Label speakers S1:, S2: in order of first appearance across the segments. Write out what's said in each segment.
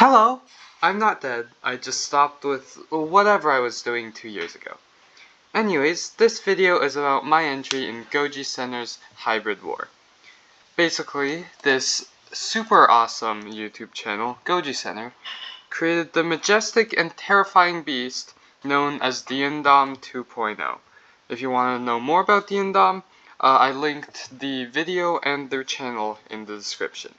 S1: Hello! I'm not dead. I just stopped with whatever I was doing 2 years ago. Anyways, this video is about my entry in Goji Center's Hybrid War. Basically, this super awesome YouTube channel, Goji Center, created the majestic and terrifying beast known as the Indom 2.0. If you want to know more about the Indom, I linked the video and their channel in the description.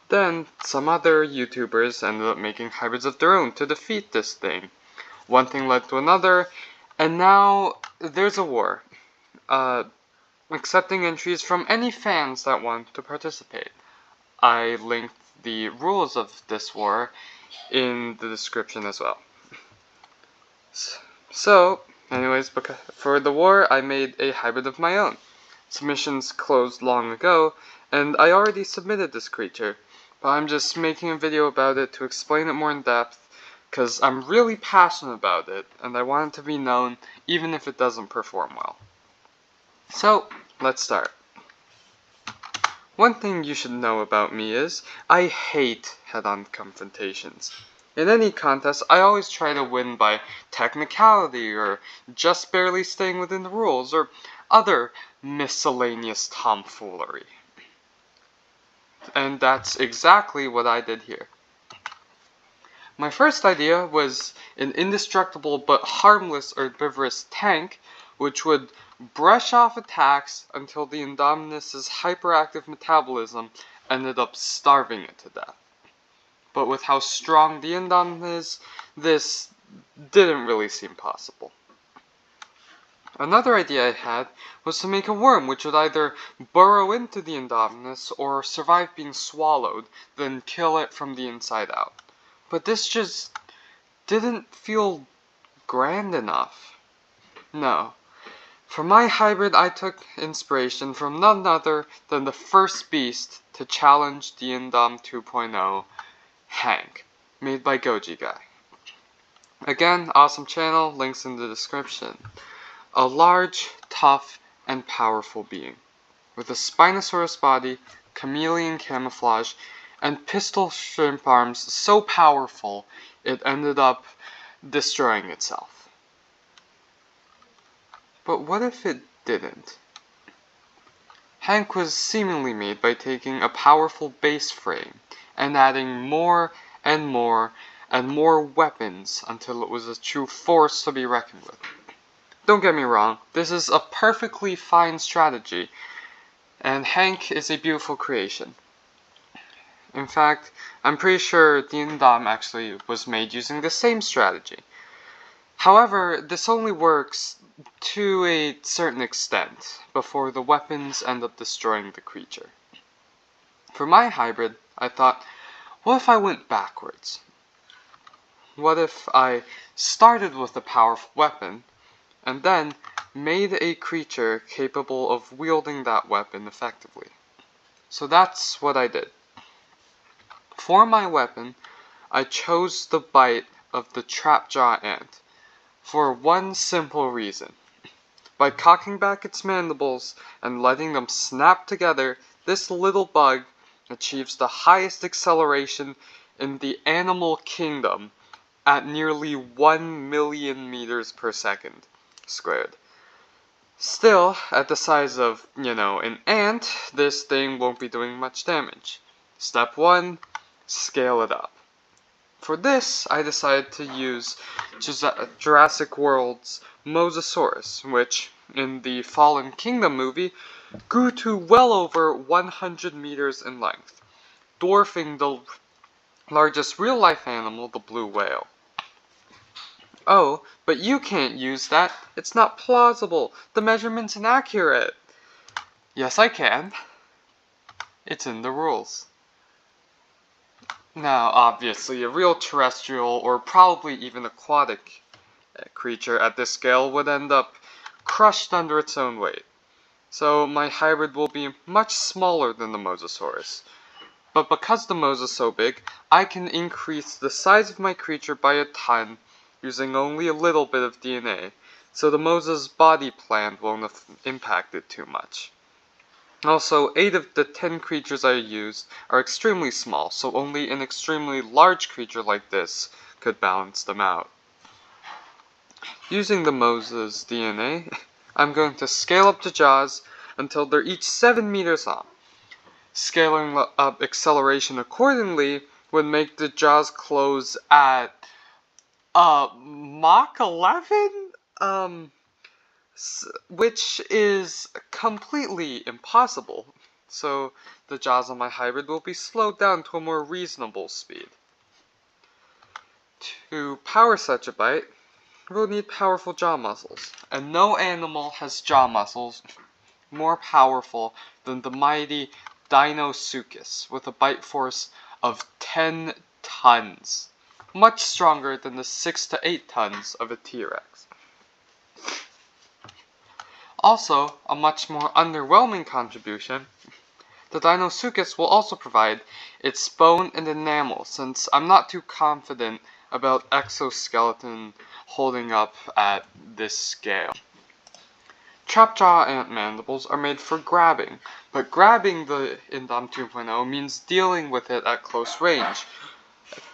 S1: Then, some other YouTubers ended up making hybrids of their own to defeat this thing. One thing led to another, and now there's a war. Accepting entries from any fans that want to participate. I linked the rules of this war in the description as well. So, anyways, for the war, I made a hybrid of my own. Submissions closed long ago, and I already submitted this creature. But I'm just making a video about it to explain it more in depth, because I'm really passionate about it, and I want it to be known even if it doesn't perform well. So, let's start. One thing you should know about me is, I hate head-on confrontations. In any contest, I always try to win by technicality, or just barely staying within the rules, or other miscellaneous tomfoolery. And that's exactly what I did here. My first idea was an indestructible but harmless herbivorous tank, which would brush off attacks until the Indominus's hyperactive metabolism ended up starving it to death. But with how strong the Indom is, this didn't really seem possible. Another idea I had was to make a worm which would either burrow into the Indominus or survive being swallowed, then kill it from the inside out. But this just didn't feel grand enough. No. For my hybrid, I took inspiration from none other than the first beast to challenge the Indom 2.0, Hank, made by Goji Guy. Again, awesome channel, links in the description. A large, tough, and powerful being, with a Spinosaurus body, chameleon camouflage, and pistol shrimp arms so powerful it ended up destroying itself. But what if it didn't? Hank was seemingly made by taking a powerful base frame and adding more and more and more weapons until it was a true force to be reckoned with. Don't get me wrong, this is a perfectly fine strategy, and Hank is a beautiful creation. In fact, I'm pretty sure the Indom actually was made using the same strategy. However, this only works to a certain extent before the weapons end up destroying the creature. For my hybrid, I thought, what if I went backwards? What if I started with a powerful weapon, and then made a creature capable of wielding that weapon effectively? So that's what I did. For my weapon, I chose the bite of the trapjaw ant, for one simple reason. By cocking back its mandibles and letting them snap together, this little bug achieves the highest acceleration in the animal kingdom at nearly 1 million meters per second squared. Still, at the size of, an ant, this thing won't be doing much damage. Step 1, scale it up. For this, I decided to use Jurassic World's Mosasaurus, which, in the Fallen Kingdom movie, grew to well over 100 meters in length, dwarfing the largest real-life animal, the blue whale. Oh, but you can't use that. It's not plausible. The measurement's inaccurate. Yes, I can. It's in the rules. Now, obviously, a real terrestrial or probably even aquatic creature at this scale would end up crushed under its own weight. So my hybrid will be much smaller than the Mosasaurus. But because the Mosa's so big, I can increase the size of my creature by a ton using only a little bit of DNA, so the Mosa's body plan won't have impacted too much. Also, 8 of the 10 creatures I used are extremely small, so only an extremely large creature like this could balance them out. Using the Moses DNA, I'm going to scale up the jaws until they're each 7 meters long. Scaling up acceleration accordingly would make the jaws close at Mach 11? Which is completely impossible. So the jaws on my hybrid will be slowed down to a more reasonable speed. To power such a bite, we'll need powerful jaw muscles, and no animal has jaw muscles more powerful than the mighty Deinosuchus with a bite force of 10 tons, much stronger than the 6 to 8 tons of a T-Rex. Also, a much more underwhelming contribution, the Deinosuchus will also provide its bone and enamel, since I'm not too confident about exoskeleton holding up at this scale. Trapjaw ant mandibles are made for grabbing, but grabbing the Indom 2.0 means dealing with it at close range,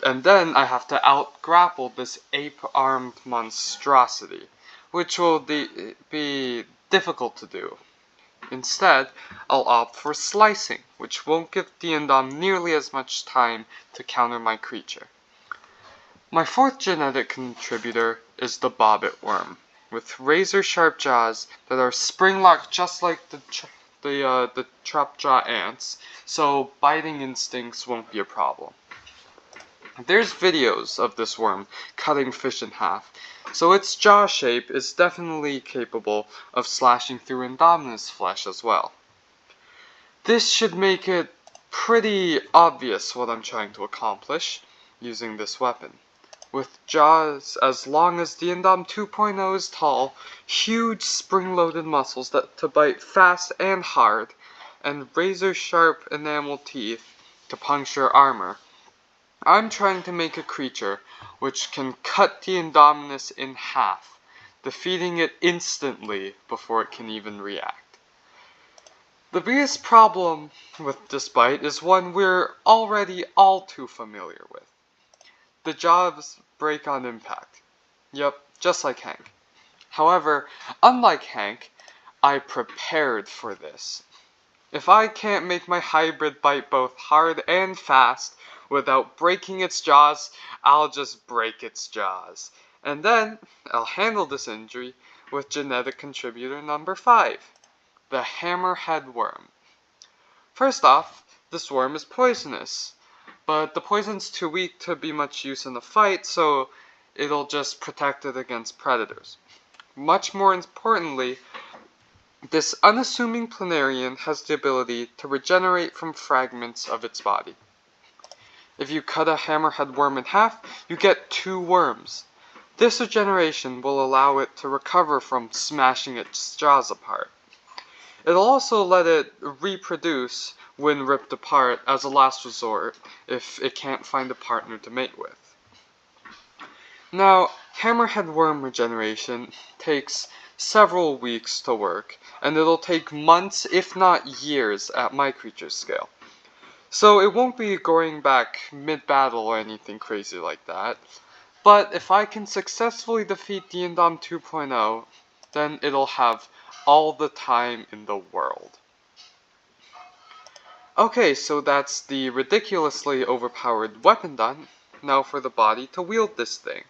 S1: and then I have to out-grapple this ape-armed monstrosity, which will be difficult to do. Instead, I'll opt for slicing, which won't give the Indom nearly as much time to counter my creature. My fourth genetic contributor is the bobbit worm, with razor-sharp jaws that are spring-locked just like the trapjaw ants, so biting instincts won't be a problem. There's videos of this worm cutting fish in half, so its jaw shape is definitely capable of slashing through Indominus flesh as well. This should make it pretty obvious what I'm trying to accomplish using this weapon. With jaws as long as the Indom 2.0 is tall, huge spring-loaded muscles to bite fast and hard, and razor-sharp enamel teeth to puncture armor, I'm trying to make a creature which can cut the Indominus in half, defeating it instantly before it can even react. The biggest problem with this bite is one we're already all too familiar with. The jaws break on impact. Yep, just like Hank. However, unlike Hank, I prepared for this. If I can't make my hybrid bite both hard and fast without breaking its jaws, I'll just break its jaws. And then, I'll handle this injury with genetic contributor number 5, the hammerhead worm. First off, this worm is poisonous, but the poison's too weak to be much use in a fight, so it'll just protect it against predators. Much more importantly, this unassuming planarian has the ability to regenerate from fragments of its body. If you cut a hammerhead worm in half, you get 2 worms. This regeneration will allow it to recover from smashing its jaws apart. It'll also let it reproduce when ripped apart as a last resort if it can't find a partner to mate with. Now, hammerhead worm regeneration takes several weeks to work, and it'll take months if not years at my creature's scale. So it won't be going back mid-battle or anything crazy like that, but if I can successfully defeat the Indom 2.0, then it'll have all the time in the world. Okay, so that's the ridiculously overpowered weapon done. Now for the body to wield this thing.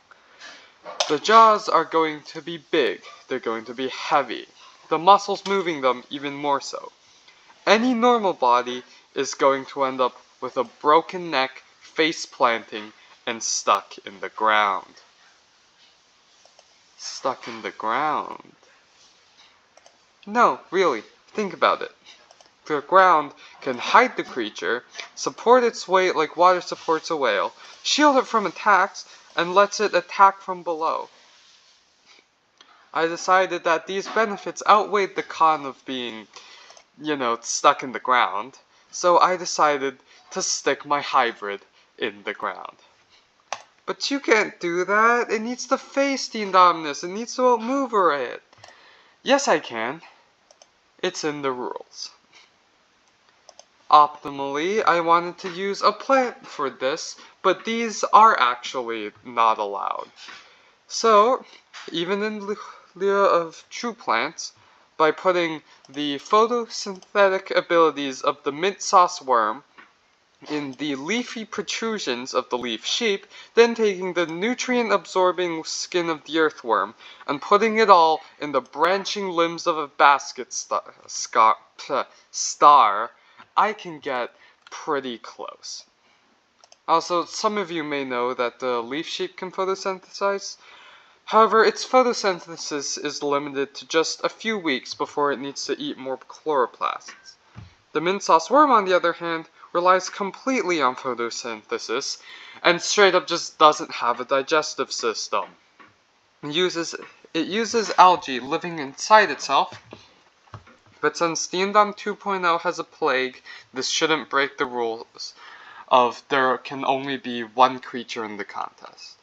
S1: The jaws are going to be big, they're going to be heavy, the muscles moving them even more so. Any normal body is going to end up with a broken neck, face planting, and stuck in the ground. Stuck in the ground. No, really, think about it. The ground can hide the creature, support its weight like water supports a whale, shield it from attacks, and lets it attack from below. I decided that these benefits outweighed the con of being, stuck in the ground, so I decided to stick my hybrid in the ground. But you can't do that. It needs to face the Indominus. It needs to outmaneuver it. Yes, I can. It's in the rules. Optimally, I wanted to use a plant for this, but these are actually not allowed. So, even in lieu of true plants, by putting the photosynthetic abilities of the mint sauce worm in the leafy protrusions of the leaf sheep, then taking the nutrient-absorbing skin of the earthworm and putting it all in the branching limbs of a basket star, I can get pretty close. Also, some of you may know that the leaf sheep can photosynthesize. However, its photosynthesis is limited to just a few weeks before it needs to eat more chloroplasts. The mint sauce worm, on the other hand, relies completely on photosynthesis and straight up just doesn't have a digestive system. It uses algae living inside itself, but since the Indom 2.0 has a plague, this shouldn't break the rules of there can only be one creature in the contest.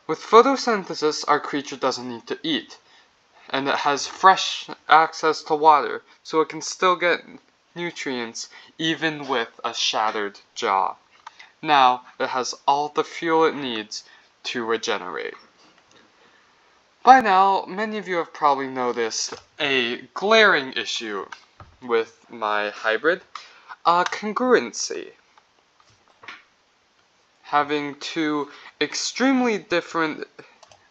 S1: With photosynthesis, our creature doesn't need to eat, and it has fresh access to water, so it can still get nutrients even with a shattered jaw. Now, it has all the fuel it needs to regenerate. By now, many of you have probably noticed a glaring issue with my hybrid, congruency. Having two extremely different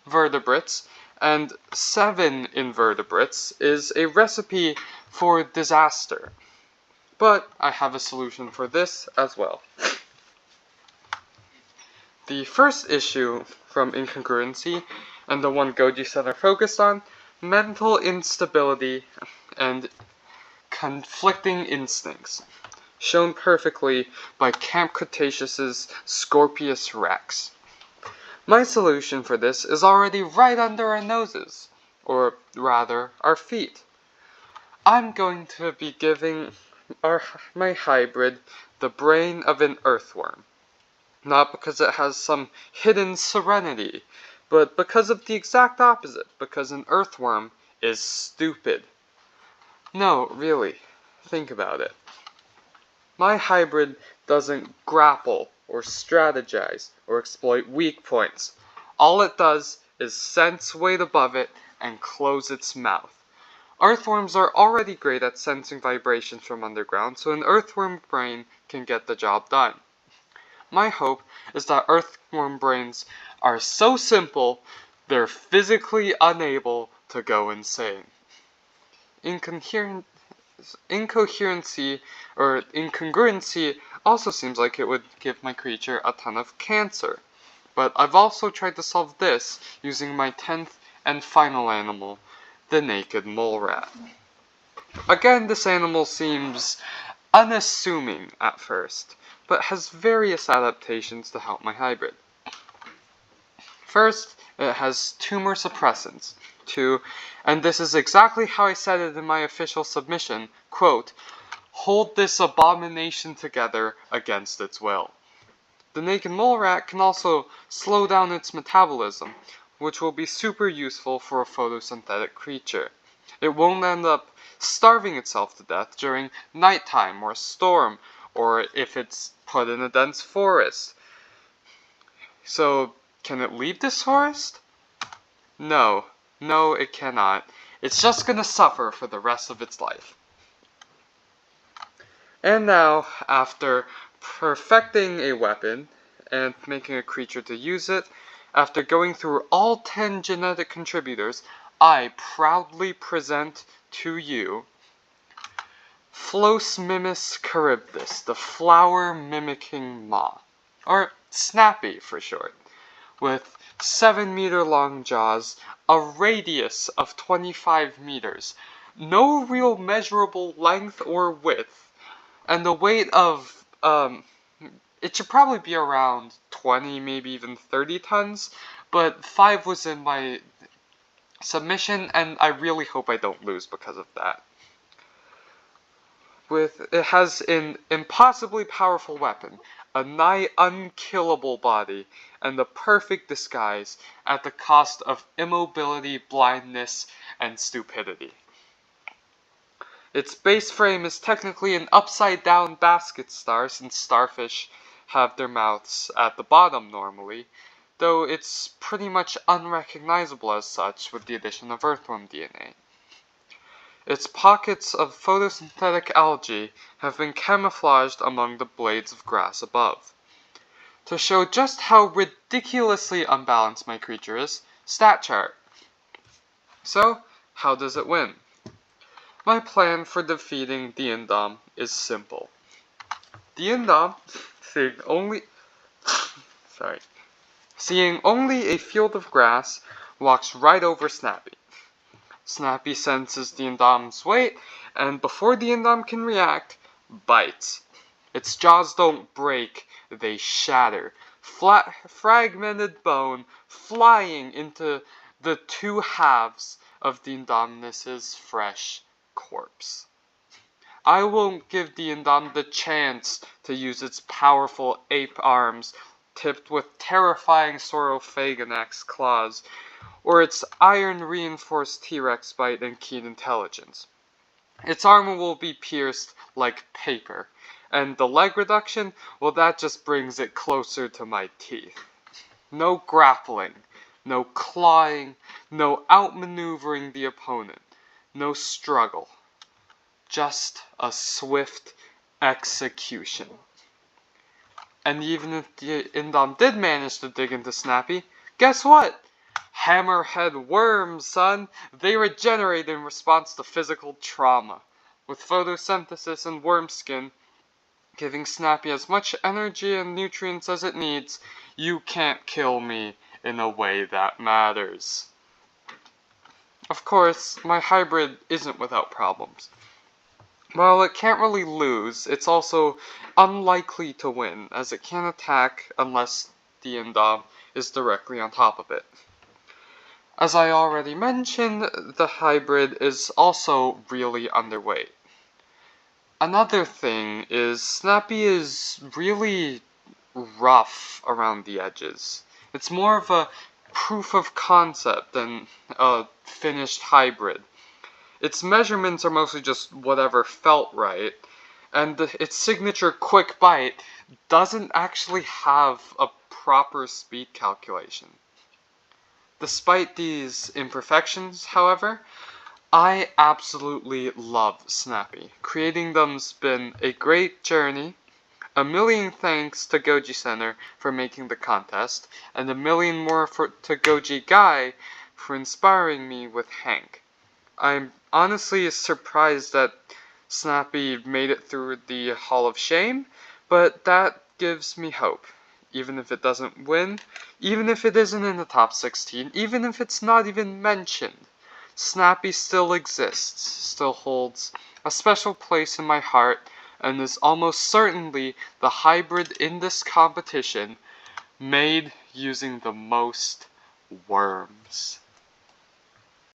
S1: vertebrates and 7 invertebrates is a recipe for disaster. But I have a solution for this as well. The first issue from incongruency, and the one Goji Center focused on, mental instability and conflicting instincts, shown perfectly by Camp Cretaceous's Scorpius rex. My solution for this is already right under our noses, or rather, our feet. I'm going to be giving my hybrid the brain of an earthworm. Not because it has some hidden serenity, but because of the exact opposite, because an earthworm is stupid. No, really, think about it. My hybrid doesn't grapple or strategize or exploit weak points. All it does is sense weight above it and close its mouth. Earthworms are already great at sensing vibrations from underground, so an earthworm brain can get the job done. My hope is that earthworm brains are so simple, they're physically unable to go insane. Incoherency or incongruency also seems like it would give my creature a ton of cancer. But I've also tried to solve this using my 10th and final animal, the naked mole rat. Again, this animal seems unassuming at first, but has various adaptations to help my hybrid. First, it has tumor suppressants to, and this is exactly how I said it in my official submission, quote, hold this abomination together against its will. The naked mole rat can also slow down its metabolism, which will be super useful for a photosynthetic creature. It won't end up starving itself to death during nighttime or a storm, or if it's put in a dense forest. So, can it leave this forest? No, it cannot. It's just gonna suffer for the rest of its life. And now, after perfecting a weapon and making a creature to use it, after going through all 10 genetic contributors, I proudly present to you Phloesmimus charybdis, the flower-mimicking moth, or Snappy for short, with 7-meter-long jaws, a radius of 25 meters, no real measurable length or width, and the weight of, it should probably be around 20, maybe even 30 tons, but 5 was in my submission, and I really hope I don't lose because of that. It has an impossibly powerful weapon, a nigh unkillable body, and the perfect disguise at the cost of immobility, blindness, and stupidity. Its base frame is technically an upside-down basket star, since starfish have their mouths at the bottom normally, though it's pretty much unrecognizable as such with the addition of earthworm DNA. Its pockets of photosynthetic algae have been camouflaged among the blades of grass above. To show just how ridiculously unbalanced my creature is, stat chart. So, how does it win? My plan for defeating the Indom is simple. The Indom, seeing only a field of grass, walks right over Snappy. Snappy senses the Indom's weight, and before the Indom can react, bites. Its jaws don't break, they shatter. Flat, fragmented bone flying into the two halves of the Indominus's fresh corpse. I won't give the Indom the chance to use its powerful ape arms tipped with terrifying sauropods claws, or its iron-reinforced T-Rex bite and keen intelligence. Its armor will be pierced like paper, and the leg reduction, well, that just brings it closer to my teeth. No grappling, no clawing, no outmaneuvering the opponent, no struggle. Just a swift execution. And even if the Indom did manage to dig into Snappy, guess what? Hammerhead worms, son! They regenerate in response to physical trauma, with photosynthesis and worm skin giving Snappy as much energy and nutrients as it needs. You can't kill me in a way that matters. Of course, my hybrid isn't without problems. While it can't really lose, it's also unlikely to win, as it can't attack unless the Indom is directly on top of it. As I already mentioned, the hybrid is also really underweight. Another thing is Snappy is really rough around the edges. It's more of a proof of concept than a finished hybrid. Its measurements are mostly just whatever felt right, and its signature quick bite doesn't actually have a proper speed calculation. Despite these imperfections, however, I absolutely love Snappy. Creating them's been a great journey. A million thanks to Goji Center for making the contest, and a million more to Goji Guy for inspiring me with Hank. I'm honestly surprised that Snappy made it through the Hall of Shame, but that gives me hope. Even if it doesn't win, even if it isn't in the top 16, even if it's not even mentioned, Snappy still exists, still holds a special place in my heart, and is almost certainly the hybrid in this competition made using the most worms.